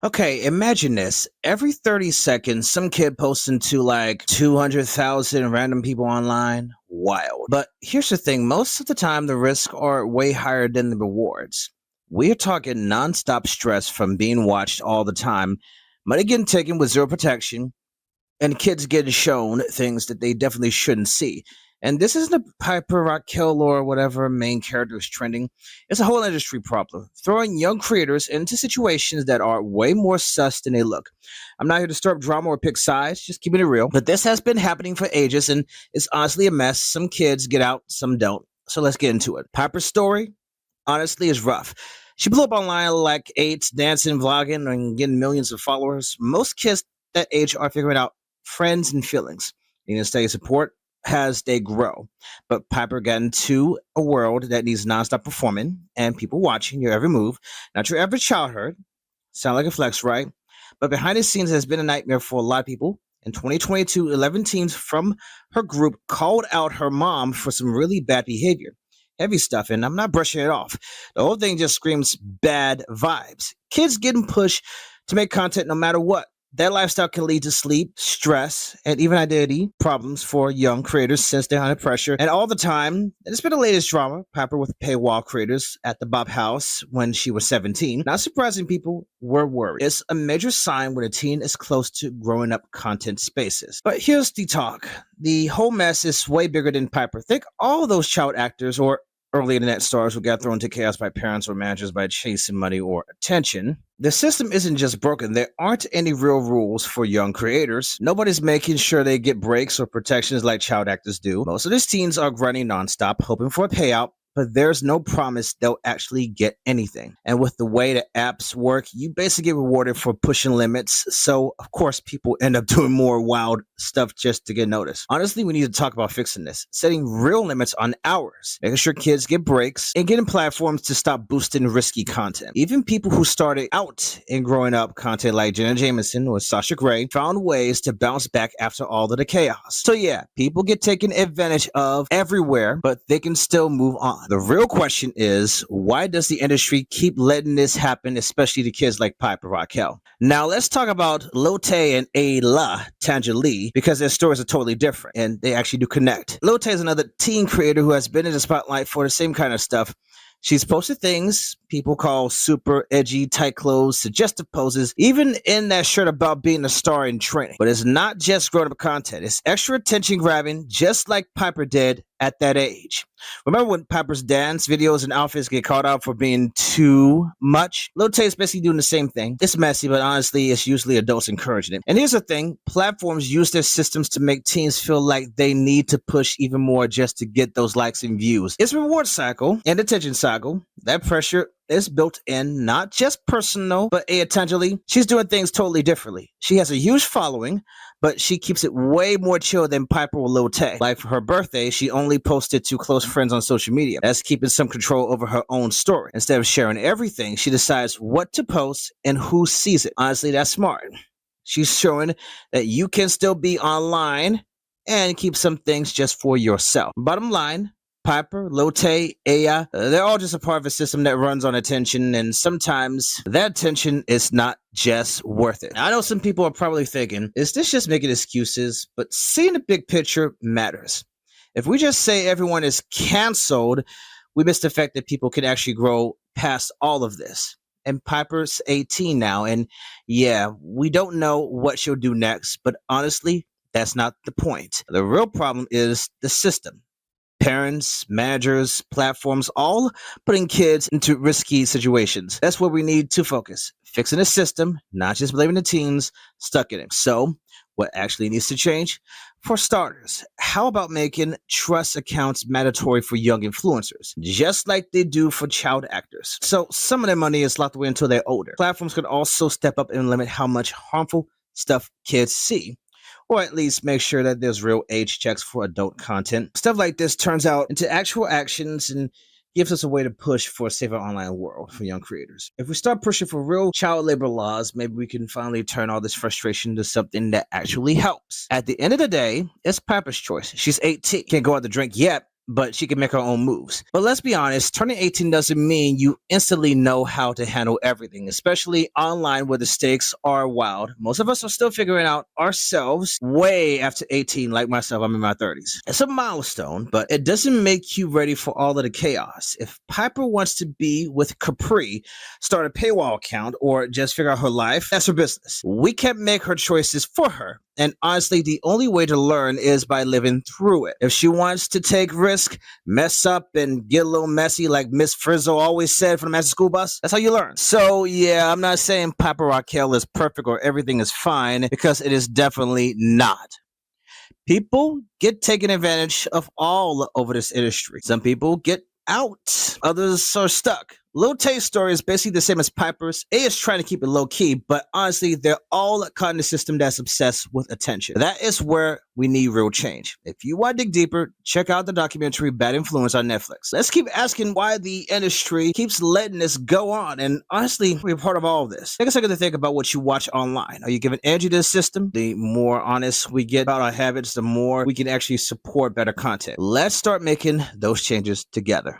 Okay, imagine this. Every 30 seconds, some kid posts into like 200,000 random people online. Wild. But here's the thing, most of the time, the risks are way higher than the rewards. We're talking nonstop stress from being watched all the time, money getting taken with zero protection, and kids getting shown things that they definitely shouldn't see. And this isn't a Piper Rockelle or whatever main character is trending. It's a whole industry problem, throwing young creators into situations that are way more sus than they look. I'm not here to stir up drama or pick sides, just keeping it real. But this has been happening for ages, and it's honestly a mess. Some kids get out, some don't. So let's get into it. Piper's story, honestly, is rough. She blew up online like eight, dancing, vlogging, and getting millions of followers. Most kids that age are figuring out friends and feelings, needing to stay support as they grow. But Piper got into a world that needs nonstop performing and people watching your every move, not your average childhood. Sound like a flex, right? But behind the scenes has been a nightmare for a lot of people. In 2022, 11 teens from her group called out her mom for some really bad behavior. Heavy stuff, and I'm not brushing it off. The whole thing just screams bad vibes. Kids getting pushed to make content no matter what. That lifestyle can lead to sleep, stress, and even identity problems for young creators since they're under pressure. And all the time, and it's been the latest drama, Piper with paywall creators at the Bob House when she was 17. Not surprising, people were worried. It's a major sign when a teen is close to growing up content spaces. But here's the talk. The whole mess is way bigger than Piper. Think all those child actors or early internet stars who got thrown into chaos by parents or managers by chasing money or attention. The system isn't just broken. There aren't any real rules for young creators. Nobody's making sure they get breaks or protections like child actors do. Most of these teens are grinding nonstop, hoping for a payout, but there's no promise they'll actually get anything. And with the way the apps work, you basically get rewarded for pushing limits. So, of course, people end up doing more wild stuff just to get noticed. Honestly, we need to talk about fixing this, setting real limits on hours, making sure kids get breaks, and getting platforms to stop boosting risky content. Even people who started out in growing up content like Jenna Jameson or Sasha Grey found ways to bounce back after all of the chaos. So yeah, people get taken advantage of everywhere, but they can still move on. The real question is, why does the industry keep letting this happen, especially to kids like Piper Rockelle? Now, let's talk about Lotte and Ayla Tangeli, because their stories are totally different, and they actually do connect. Lotte is another teen creator who has been in the spotlight for the same kind of stuff. She's posted things people call super edgy, tight clothes, suggestive poses, even in that shirt about being a star in training. But it's not just grown-up content. It's extra attention grabbing, just like Piper did at that age. Remember when Piper's dance videos and outfits get called out for being too much? Lil Tay is basically doing the same thing. It's messy, but honestly, it's usually adults encouraging it. And here's the thing, platforms use their systems to make teens feel like they need to push even more just to get those likes and views. It's a reward cycle and attention cycle. That pressure is built in, not just personal, but Tangeli, she's doing things totally differently. She has a huge following, but she keeps it way more chill than Piper or Lil Tay. Like for her birthday, she only posted to close friends on social media. That's keeping some control over her own story. Instead of sharing everything, she decides what to post and who sees it. Honestly, that's smart. She's showing that you can still be online and keep some things just for yourself. Bottom line, Piper, Lotte, Aya, they're all just a part of a system that runs on attention, and sometimes that attention is not just worth it. Now, I know some people are probably thinking, is this just making excuses? But seeing the big picture matters. If we just say everyone is canceled, we miss the fact that people can actually grow past all of this. And Piper's 18 now, and yeah, we don't know what she'll do next, but honestly, that's not the point. The real problem is the system. Parents, managers, platforms, all putting kids into risky situations. That's where we need to focus. Fixing the system, not just blaming the teens stuck in it. So, what actually needs to change? For starters, how about making trust accounts mandatory for young influencers, just like they do for child actors? So, some of their money is locked away until they're older. Platforms could also step up and limit how much harmful stuff kids see, or at least make sure that there's real age checks for adult content. Stuff like this turns out into actual actions and gives us a way to push for a safer online world for young creators. If we start pushing for real child labor laws, maybe we can finally turn all this frustration into something that actually helps. At the end of the day, it's Piper's choice. She's 18, can't go out to drink yet, but she can make her own moves. But let's be honest, turning 18 doesn't mean you instantly know how to handle everything, especially online where the stakes are wild. Most of us are still figuring out ourselves way after 18, like myself. I'm in my 30s. It's a milestone, but it doesn't make you ready for all of the chaos. If Piper wants to be with Capri, start a paywall account, or just figure out her life, that's her business. We can't make her choices for her. And honestly, the only way to learn is by living through it. If she wants to take risk, mess up, and get a little messy like Miss Frizzle always said from the Master School Bus, that's how you learn. So yeah, I'm not saying Piper Rockelle is perfect or everything is fine, because it is definitely not. People get taken advantage of all over this industry. Some people get out, others are stuck. Lil Tay's story is basically the same as Piper's. A is trying to keep it low key, but honestly, they're all caught in a system that's obsessed with attention. That is where we need real change. If you want to dig deeper, check out the documentary Bad Influence on Netflix. Let's keep asking why the industry keeps letting this go on, and honestly, we're part of all of this. Take a second to think about what you watch online. Are you giving energy to the system? The more honest we get about our habits, the more we can actually support better content. Let's start making those changes together.